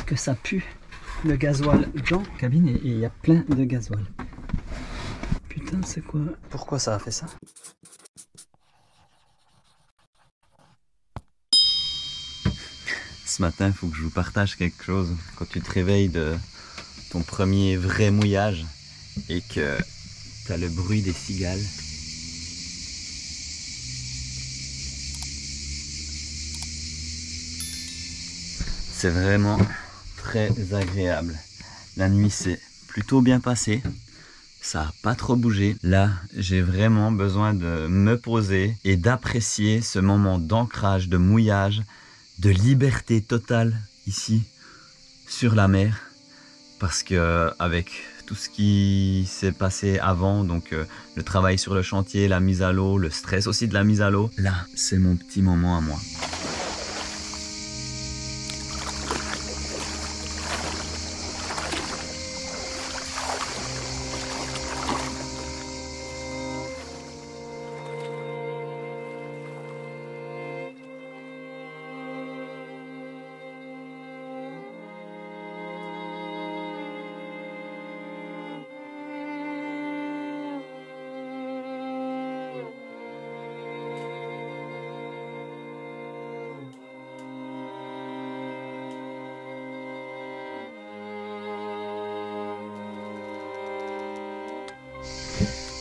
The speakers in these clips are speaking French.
que ça pue le gasoil dans la cabine et il y a plein de gasoil. Putain, c'est quoi? Pourquoi ça a fait ça? Ce matin, il faut que je vous partage quelque chose. Quand tu te réveilles de ton premier vrai mouillage et que tu as le bruit des cigales. C'est vraiment très agréable. La nuit s'est plutôt bien passée. Ça n'a pas trop bougé. Là, j'ai vraiment besoin de me poser et d'apprécier ce moment d'ancrage, de mouillage, de liberté totale ici sur la mer. Parce que avec tout ce qui s'est passé avant, donc le travail sur le chantier, la mise à l'eau, le stress aussi de la mise à l'eau, là, c'est mon petit moment à moi.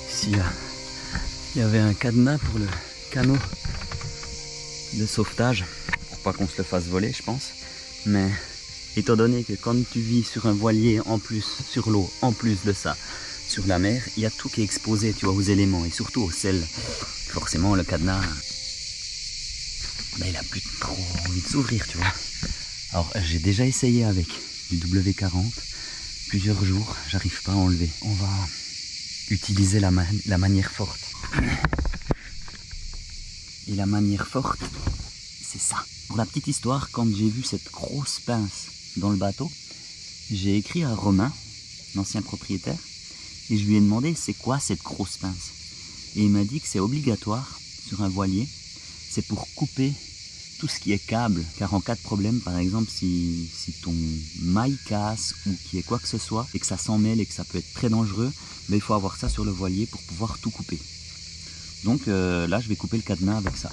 Ici, là, il y avait un cadenas pour le canot de sauvetage, pour pas qu'on se le fasse voler, je pense. Mais étant donné que quand tu vis sur un voilier, en plus sur l'eau, en plus de ça, sur la mer, il y a tout qui est exposé, tu vois, aux éléments et surtout au sel. Forcément, le cadenas, ben, il a plus trop envie de s'ouvrir, tu vois. Alors, j'ai déjà essayé avec du W40 plusieurs jours, j'arrive pas à enlever. On va utiliser la manière forte. Et la manière forte, c'est ça. Pour la petite histoire, quand j'ai vu cette grosse pince dans le bateau, j'ai écrit à Romain, l'ancien propriétaire, et je lui ai demandé c'est quoi cette grosse pince. Et il m'a dit que c'est obligatoire sur un voilier, c'est pour couper tout ce qui est câble, car en cas de problème, par exemple, si ton maille casse ou qu'il y ait quoi que ce soit, et que ça s'en mêle et que ça peut être très dangereux, mais il faut avoir ça sur le voilier pour pouvoir tout couper. Donc là, je vais couper le cadenas avec ça.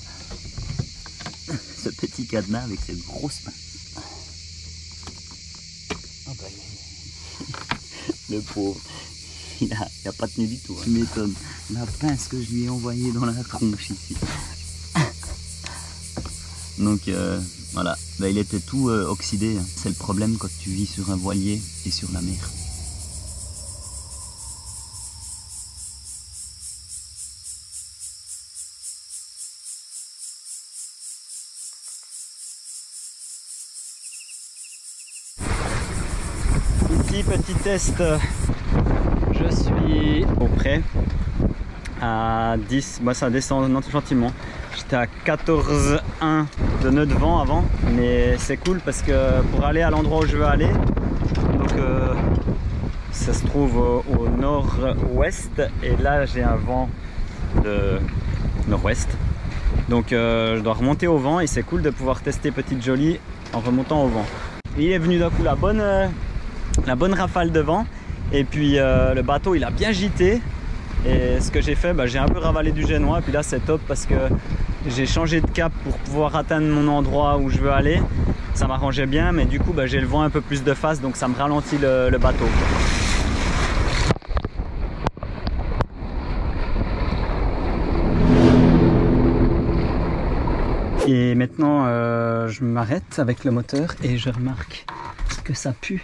Ce petit cadenas avec cette grosse pince. Oh bah, le pauvre, il a pas tenu du tout. Hein. Tu m'étonnes. La pince que je lui ai envoyée dans la tronche ici. Donc voilà, bah, il était tout oxydé. Hein. C'est le problème quand tu vis sur un voilier et sur la mer. Ici, petit test, je suis au près à 10, moi ça descend gentiment. J'étais à 14,1 de nœud de vent avant, mais c'est cool parce que pour aller à l'endroit où je veux aller, donc ça se trouve au nord-ouest et là j'ai un vent de nord-ouest. Donc je dois remonter au vent et c'est cool de pouvoir tester Petite Jolie en remontant au vent. Et il est venu d'un coup la bonne rafale de vent et puis le bateau il a bien gîté. Et ce que j'ai fait, bah, j'ai un peu ravalé du génois et puis là c'est top parce que j'ai changé de cap pour pouvoir atteindre mon endroit où je veux aller. Ça m'arrangeait bien mais du coup bah, j'ai le vent un peu plus de face donc ça me ralentit le bateau. Et maintenant je m'arrête avec le moteur et je remarque que ça pue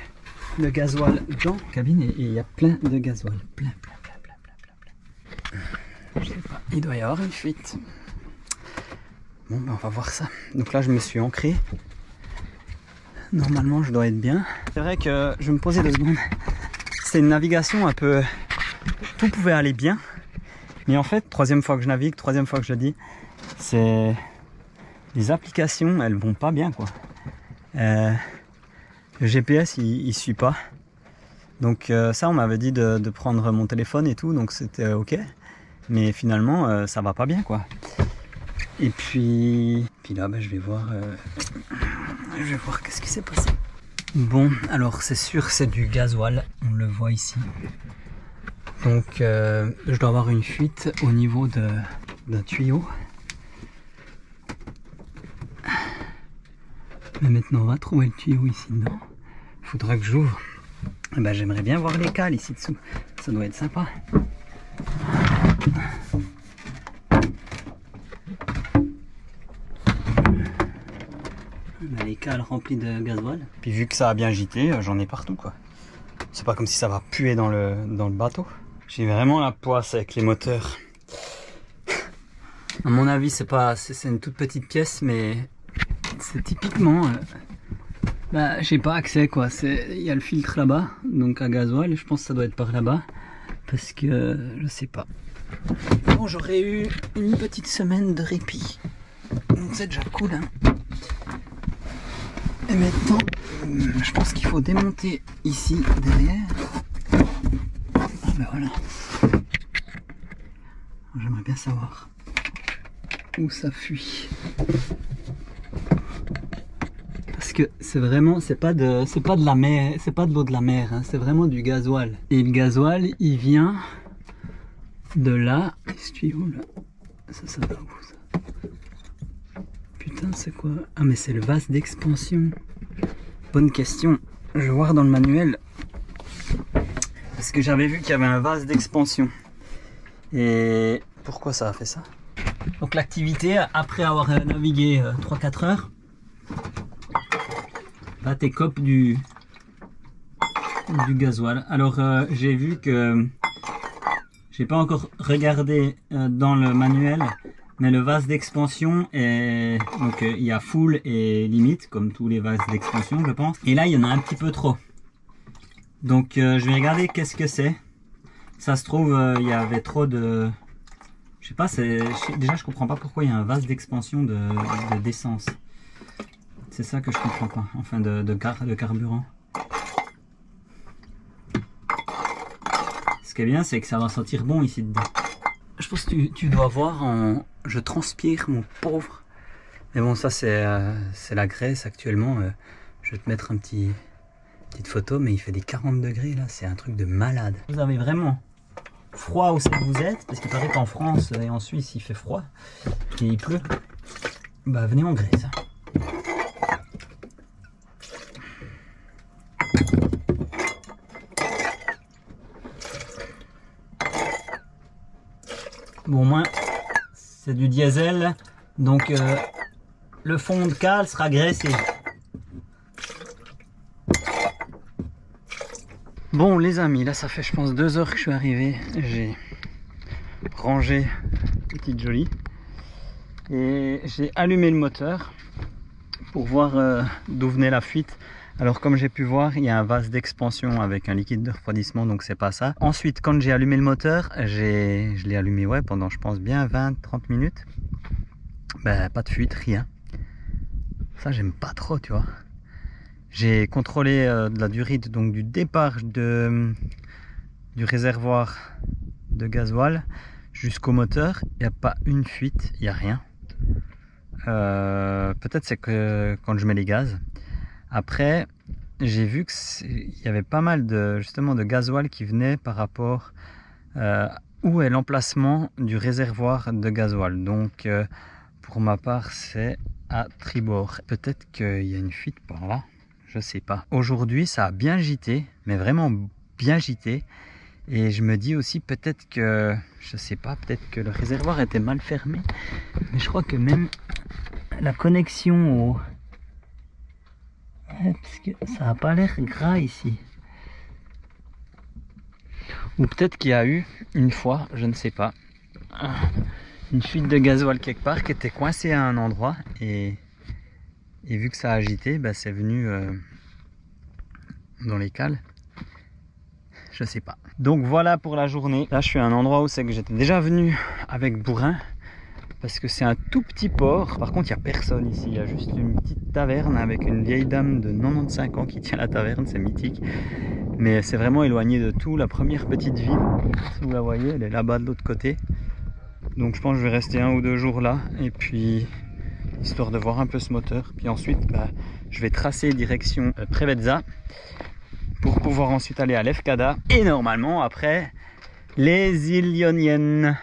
le gasoil dans la cabine et il y a plein de gasoil, plein. Je sais pas, il doit y avoir une fuite. Bon ben on va voir ça. Donc là je me suis ancré. Normalement je dois être bien. C'est vrai que je me posais 2 secondes. C'est une navigation un peu... Tout pouvait aller bien. Mais en fait, 3e fois que je navigue, 3e fois que je le dis, c'est... Les applications, elles vont pas bien quoi. Le GPS il suit pas. Donc ça on m'avait dit de prendre mon téléphone et tout, donc c'était ok. Mais finalement ça va pas bien quoi. Et puis là bah, je vais voir qu'est-ce qui s'est passé. Bon, alors c'est sûr, c'est du gasoil, on le voit ici. Donc je dois avoir une fuite au niveau d'un tuyau. Mais maintenant on va trouver le tuyau ici dedans. Il faudra que j'ouvre. Ben, j'aimerais bien voir les cales ici dessous. Ça doit être sympa. Les cales remplies de gasoil. Puis vu que ça a bien gité, j'en ai partout quoi. C'est pas comme si ça va puer dans le bateau. J'ai vraiment la poisse avec les moteurs. À mon avis, c'est une toute petite pièce, mais c'est typiquement. Bah, j'ai pas accès quoi. Il y a le filtre là-bas, donc à gasoil. Je pense que ça doit être par là-bas, parce que je sais pas. Bon, j'aurais eu une petite semaine de répit, donc c'est déjà cool. Hein. Et maintenant, je pense qu'il faut démonter ici derrière. Ah ben voilà. J'aimerais bien savoir où ça fuit. Parce que c'est vraiment, c'est pas de la mer, c'est pas de l'eau de la mer, hein, c'est vraiment du gasoil. Et le gasoil, il vient de là. Ce tuyau là, ça va où ça? Putain, c'est quoi? Ah mais c'est le vase d'expansion. Bonne question. Je vais voir dans le manuel. Parce que j'avais vu qu'il y avait un vase d'expansion. Et pourquoi ça a fait ça? Donc l'activité, après avoir navigué 3-4 heures, là t'écopes du gasoil. Alors j'ai vu que j'ai pas encore regardé dans le manuel, mais le vase d'expansion est donc il y a full et limite comme tous les vases d'expansion je pense. Et là il y en a un petit peu trop. Donc je vais regarder qu'est-ce que c'est. Ça se trouve il y avait trop de, je sais pas, déjà je comprends pas pourquoi il y a un vase d'expansion d'essence. C'est ça que je comprends pas, enfin de carburant. Ce qui est bien, c'est que ça va sentir bon ici dedans. Je pense que tu dois voir je transpire, mon pauvre. Mais bon, ça c'est la Grèce actuellement. Je vais te mettre petite photo, mais il fait des 40 degrés là, c'est un truc de malade. Vous avez vraiment froid où c'est que vous êtes, parce qu'il paraît qu'en France et en Suisse il fait froid et il pleut. Bah venez en Grèce. Bon, moi, c'est du diesel, donc le fond de cale sera graissé. Bon les amis, là ça fait je pense 2 heures que je suis arrivé. J'ai rangé Petite Jolie et j'ai allumé le moteur pour voir d'où venait la fuite. Alors comme j'ai pu voir, il y a un vase d'expansion avec un liquide de refroidissement, donc c'est pas ça. Ensuite, quand j'ai allumé le moteur, je l'ai allumé ouais, pendant je pense bien 20-30 minutes. Ben, pas de fuite, rien. Ça j'aime pas trop, tu vois. J'ai contrôlé de la durite, donc du départ du réservoir de gasoil jusqu'au moteur. Il n'y a pas une fuite, il n'y a rien. Peut-être c'est que quand je mets les gaz. Après, j'ai vu qu'il y avait pas mal justement de gasoil qui venait par rapport où est l'emplacement du réservoir de gasoil. Donc, pour ma part, c'est à tribord. Peut-être qu'il y a une fuite par là, je sais pas. Aujourd'hui, ça a bien gité, mais vraiment bien gité. Et je me dis aussi peut-être que, je sais pas, peut-être que le réservoir était mal fermé. Mais je crois que même la connexion au... parce que ça n'a pas l'air gras ici. Ou peut-être qu'il y a eu une fois, je ne sais pas, une fuite de gasoil quelque part qui était coincée à un endroit et vu que ça a agité, bah, c'est venu dans les cales. Je sais pas. Donc voilà pour la journée. Là je suis à un endroit où c'est que j'étais déjà venu avec Bourrin. Parce que c'est un tout petit port. Par contre, il n'y a personne ici. Il y a juste une petite taverne avec une vieille dame de 95 ans qui tient la taverne. C'est mythique. Mais c'est vraiment éloigné de tout. La première petite ville, si vous la voyez, elle est là-bas de l'autre côté. Donc je pense que je vais rester 1 ou 2 jours là. Et puis, histoire de voir un peu ce moteur. Puis ensuite, bah, je vais tracer direction Preveza pour pouvoir ensuite aller à Lefkada et normalement après les îles Ioniennes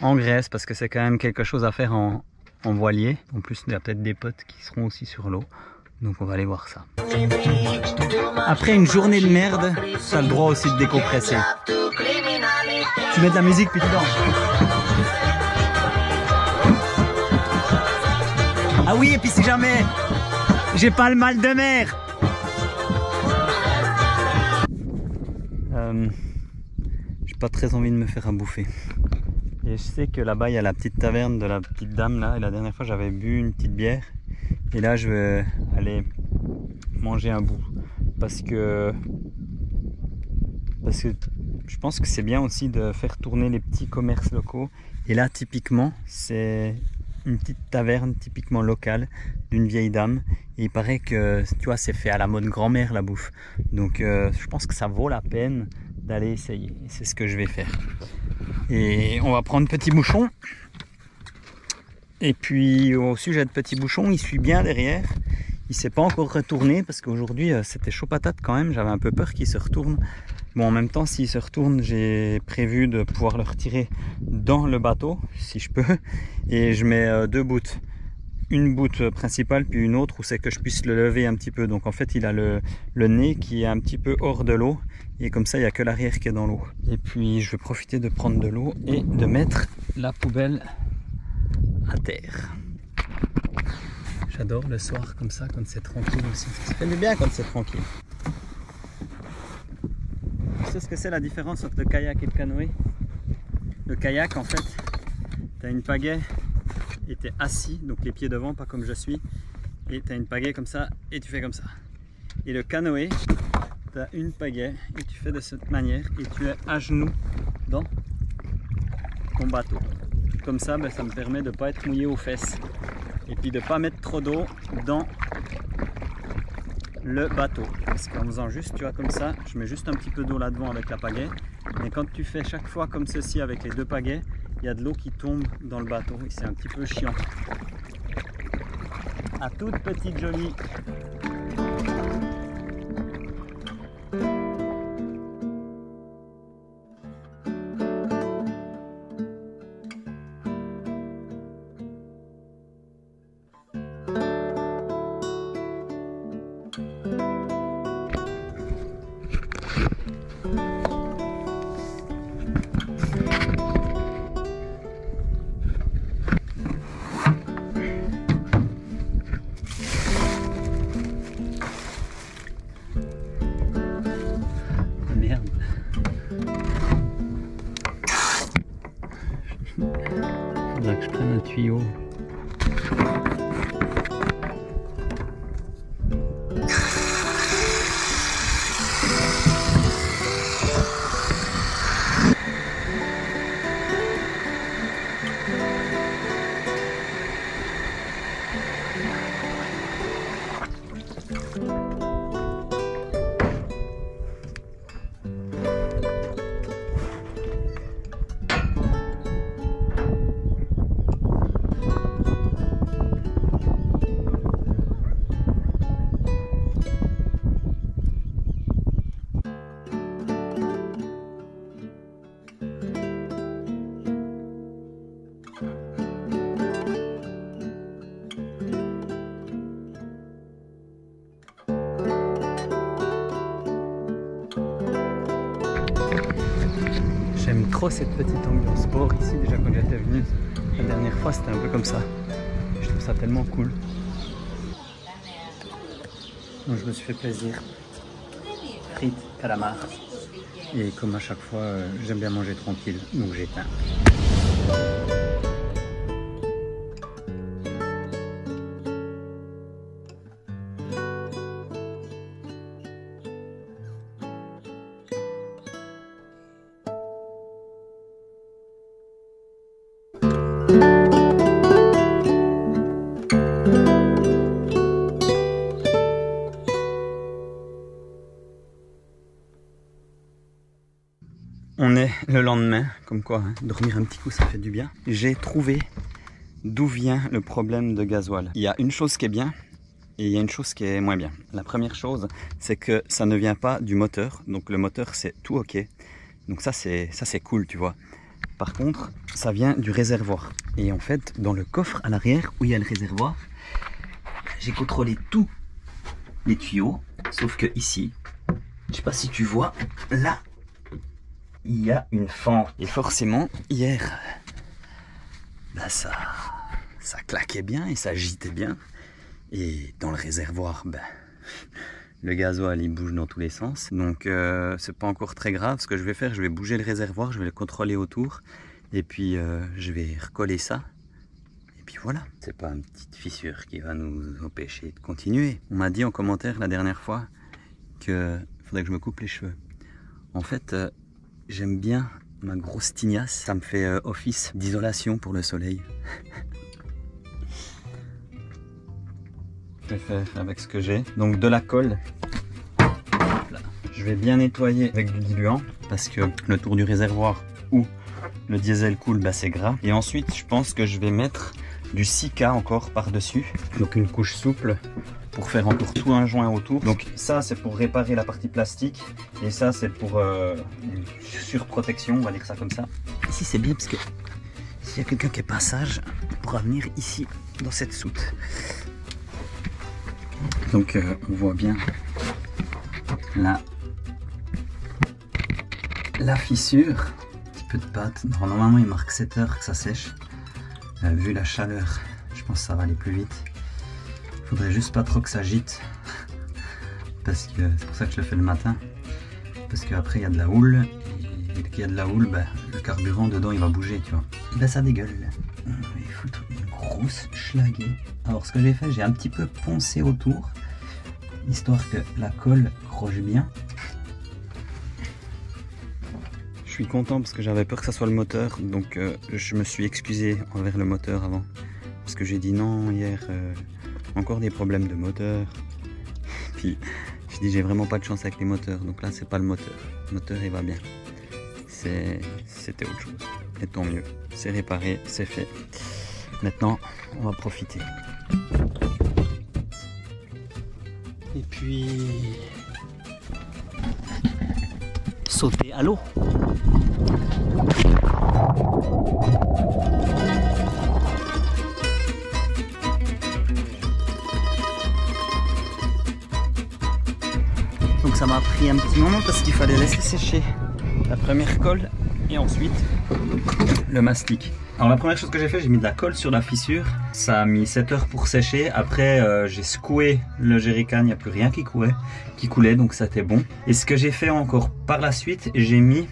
en Grèce, parce que c'est quand même quelque chose à faire en voilier. En plus, il y a peut-être des potes qui seront aussi sur l'eau, donc on va aller voir ça. Après une journée de merde, t'as le droit aussi de décompresser. Tu mets de la musique puis tu danses. Ah oui, et puis si jamais j'ai pas le mal de mer, j'ai pas très envie de me faire à bouffer. Et je sais que là-bas il y a la petite taverne de la petite dame là, et la dernière fois j'avais bu une petite bière, et là je vais aller manger un bout parce que je pense que c'est bien aussi de faire tourner les petits commerces locaux. Et là typiquement c'est une petite taverne typiquement locale d'une vieille dame, et il paraît que tu vois c'est fait à la mode grand-mère la bouffe, donc je pense que ça vaut la peine d'aller essayer. C'est ce que je vais faire. Et on va prendre Petit Bouchon. Et puis au sujet de Petit Bouchon, il suit bien derrière. Il s'est pas encore retourné parce qu'aujourd'hui c'était chaud patate quand même. J'avais un peu peur qu'il se retourne. Bon, en même temps, s'il se retourne, j'ai prévu de pouvoir le retirer dans le bateau si je peux. Et je mets deux bouts. Une boute principale puis une autre où c'est que je puisse le lever un petit peu. Donc en fait il a le nez qui est un petit peu hors de l'eau, et comme ça il n'y a que l'arrière qui est dans l'eau. Et puis je vais profiter de prendre de l'eau et de mettre la poubelle à terre. J'adore le soir comme ça quand c'est tranquille aussi. Ça fait du bien quand c'est tranquille. Tu sais ce que c'est la différence entre le kayak et le canoë? Le kayak en fait, tu as une pagaie et tu es assis, donc les pieds devant, pas comme je suis, et tu as une pagaie comme ça et tu fais comme ça. Et le canoë, tu as une pagaie et tu fais de cette manière et tu es à genoux dans ton bateau. Comme ça, ça me permet de ne pas être mouillé aux fesses et puis de ne pas mettre trop d'eau dans le bateau. Parce qu'en faisant juste, tu vois, comme ça, je mets juste un petit peu d'eau là-devant avec la pagaie, mais quand tu fais chaque fois comme ceci avec les deux pagaies, il y a de l'eau qui tombe dans le bateau et c'est un petit peu chiant. À toute petite jolie. Faudrait que je prenne un tuyau. J'aime trop cette petite ambiance sport ici. Déjà quand j'étais venu la dernière fois c'était un peu comme ça. Je trouve ça tellement cool. Donc je me suis fait plaisir. Frites, calamars. Et comme à chaque fois j'aime bien manger tranquille, donc j'éteins. On est le lendemain, comme quoi, hein, dormir un petit coup ça fait du bien. J'ai trouvé d'où vient le problème de gasoil. Il y a une chose qui est bien, et il y a une chose qui est moins bien. La première chose, c'est que ça ne vient pas du moteur. Donc le moteur, c'est tout ok. Donc ça c'est cool, tu vois. Par contre, ça vient du réservoir. Et en fait, dans le coffre à l'arrière, où il y a le réservoir, j'ai contrôlé tous les tuyaux. Sauf que ici, je sais pas si tu vois, là, il y a une fente. Et forcément, hier, bah ça claquait bien et ça gitait bien. Et dans le réservoir, ben, le gasoil il bouge dans tous les sens. Donc c'est pas encore très grave. Ce que je vais faire, je vais bouger le réservoir, je vais le contrôler autour. Et puis je vais recoller ça. Et puis voilà. C'est pas une petite fissure qui va nous empêcher de continuer. On m'a dit en commentaire la dernière fois qu'il faudrait que je me coupe les cheveux. En fait, j'aime bien ma grosse tignasse. Ça me fait office d'isolation pour le soleil. Je vais faire avec ce que j'ai. Donc de la colle. Là. Je vais bien nettoyer avec du diluant parce que le tour du réservoir où le diesel coule, bah, c'est gras. Et ensuite, je pense que je vais mettre du silica encore par-dessus. Donc une couche souple pour faire encore tout un joint autour. Donc ça, c'est pour réparer la partie plastique. Et ça, c'est pour une surprotection, on va dire ça comme ça. Ici, c'est bien parce que s'il y a quelqu'un qui est pas sage, il pourra venir ici dans cette soute. Donc on voit bien là la fissure, un petit peu de pâte. Normalement il marque 7 heures que ça sèche. Vu la chaleur, je pense que ça va aller plus vite. Il faudrait juste pas trop que ça gîte. Parce que c'est pour ça que je le fais le matin. Parce qu'après il y a de la houle. Et dès qu'il y a de la houle, bah, le carburant dedans il va bouger, tu vois. Et bah ça dégueule. Il faut une grosse schlaguée. Alors ce que j'ai fait, j'ai un petit peu poncé autour. Histoire que la colle croche bien. Je suis content parce que j'avais peur que ça soit le moteur, donc je me suis excusé envers le moteur avant. Parce que j'ai dit non hier, encore des problèmes de moteur. Puis j'ai dit j'ai vraiment pas de chance avec les moteurs, donc là c'est pas le moteur. Le moteur il va bien. C'était autre chose. Et tant mieux, c'est réparé, c'est fait. Maintenant on va profiter. Et puis sauter à l'eau. Donc ça m'a pris un petit moment parce qu'il fallait laisser sécher la première colle et ensuite le mastic. Alors la première chose que j'ai fait, j'ai mis de la colle sur la fissure. Ça a mis 7 heures pour sécher. Après j'ai secoué le jerrycan, il n'y a plus rien qui coulait, donc ça était bon. Et ce que j'ai fait encore par la suite, j'ai mis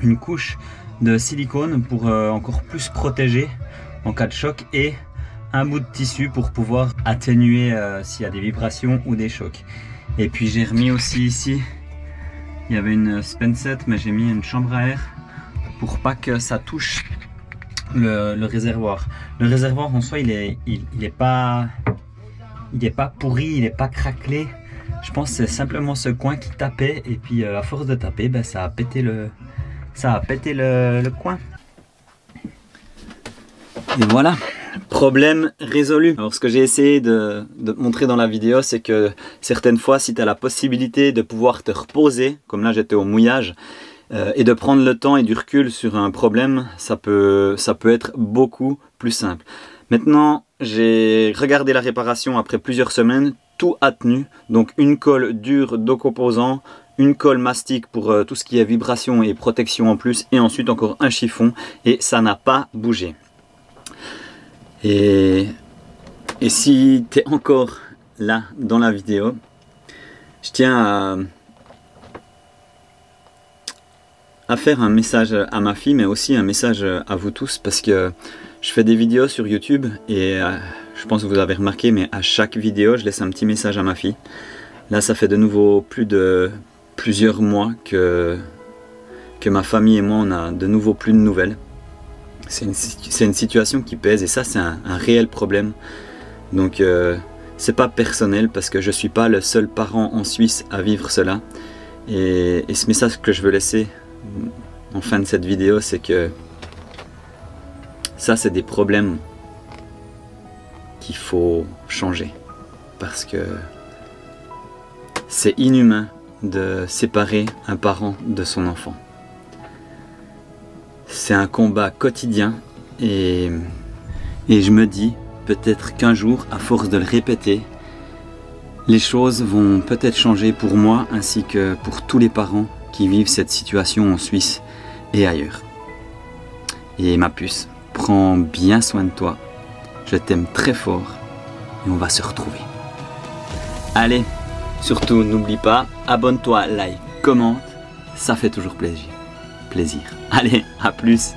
une couche de silicone pour encore plus protéger en cas de choc et un bout de tissu pour pouvoir atténuer s'il y a des vibrations ou des chocs. Et puis j'ai remis aussi ici, il y avait une Spenset, mais j'ai mis une chambre à air pour pas que ça touche le réservoir. Le réservoir en soi il est pas pourri, il est pas craquelé. Je pense que c'est simplement ce coin qui tapait et puis à force de taper, ben, ça a pété le coin. Et voilà, problème résolu. Alors ce que j'ai essayé de montrer dans la vidéo, c'est que certaines fois, si tu as la possibilité de pouvoir te reposer, comme là j'étais au mouillage, et de prendre le temps et du recul sur un problème, ça peut être beaucoup plus simple. Maintenant, j'ai regardé la réparation après plusieurs semaines, tout a tenu. Donc une colle dure de composants, une colle mastic pour tout ce qui est vibration et protection en plus, et ensuite encore un chiffon, et ça n'a pas bougé. Et si tu es encore là dans la vidéo, je tiens à faire un message à ma fille, mais aussi un message à vous tous, parce que je fais des vidéos sur YouTube et je pense que vous avez remarqué, mais à chaque vidéo je laisse un petit message à ma fille. Là ça fait de nouveau plusieurs mois que ma famille et moi on a de nouveau plus de nouvelles. C'est une situation qui pèse et ça c'est un réel problème. Donc c'est pas personnel parce que je suis pas le seul parent en Suisse à vivre cela. Et ce message que je veux laisser en fin de cette vidéo, c'est que ça c'est des problèmes qu'il faut changer. parce que c'est inhumain de séparer un parent de son enfant. C'est un combat quotidien et je me dis peut-être qu'un jour, à force de le répéter, les choses vont peut-être changer pour moi ainsi que pour tous les parents qui vivent cette situation en Suisse et ailleurs. Et ma puce, prends bien soin de toi. Je t'aime très fort et on va se retrouver. Allez, surtout n'oublie pas, abonne-toi, like, commente, ça fait toujours plaisir. Allez, à plus.